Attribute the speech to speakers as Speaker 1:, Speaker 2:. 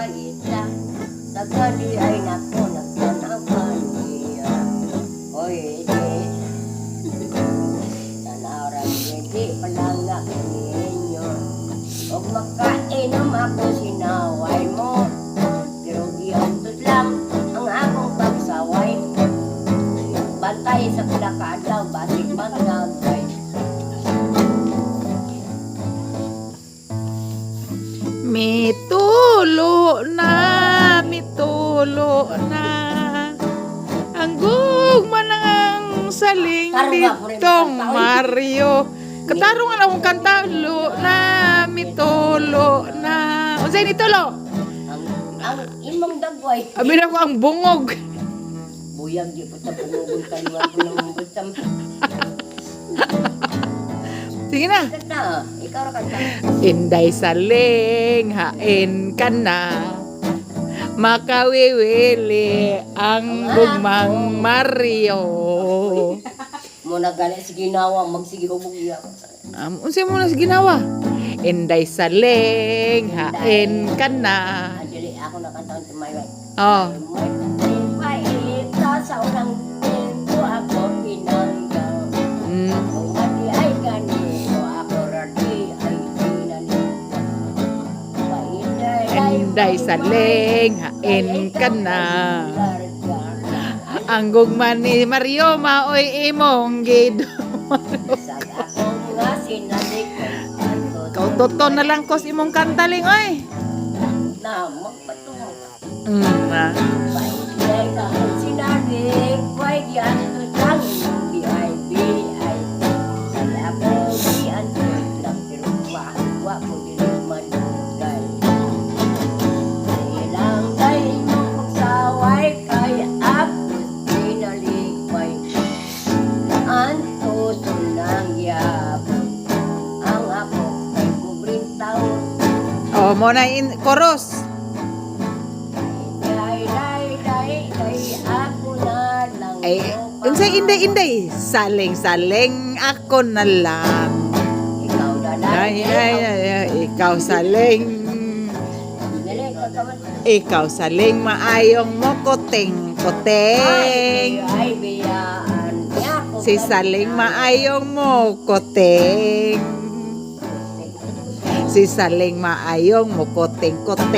Speaker 1: maita. Tagali ay nako nagtanapan niya. Oy, tanawran hindi palanga ninyo. Og makainom ako sinaway mo. Pero giantos lang ang akong pagsaway. Bantay sa pinakaadlaw, basig managay.
Speaker 2: Mitulo na ang gugma ng saling ditong Mario. Katarungan akong kanta lo na mitulo na. Unsay ni tulo?
Speaker 1: Ang imong dagway.
Speaker 2: Abi na ko ang bungog.
Speaker 1: Buyag di po sa bungogong kaliwan ko ng butsam.
Speaker 2: Sige na.
Speaker 1: Kanta, ikaw ra kanta.
Speaker 2: Inday saling hain ka na. Makawiwili ang gugmang Mario.
Speaker 1: Muna gali si ginawa, magsige hubog iya.
Speaker 2: Unsay mo na sa ginawa? Inday saling hain ka na.
Speaker 1: Dili ako nakanta sa may way.
Speaker 2: Oh.
Speaker 1: May paita sa unang tempo ako pinanggang. Kung mati ay ganito ako rati ay pinalitan.
Speaker 2: Inday saling hain ka na. Ang gugman ni Mario maoy imong gid.
Speaker 1: Sa akong nga sinalik
Speaker 2: Kau toton na lang kos imong kantaling oy.
Speaker 1: na magpatuhaw ka.
Speaker 2: Ah.
Speaker 1: Baikay ka ang sinalik, why yan to sang B.I.B. Kaya ko di antot lang pero wa ko din manugay. Ilang day mo pagsaway kaya ako sinalikway. Anto sunang yapon ang ako kay kubring taon.
Speaker 2: Oh, mo na in chorus. Ay, unsay inday. Saling ako na lang.
Speaker 1: Ikaw na lang.
Speaker 2: Ay, ikaw saling. Ikaw saling maayong mo koteng.
Speaker 1: Ay, biyaan.
Speaker 2: Si saling maayong mo koteng. Si saling maayong mo koteng.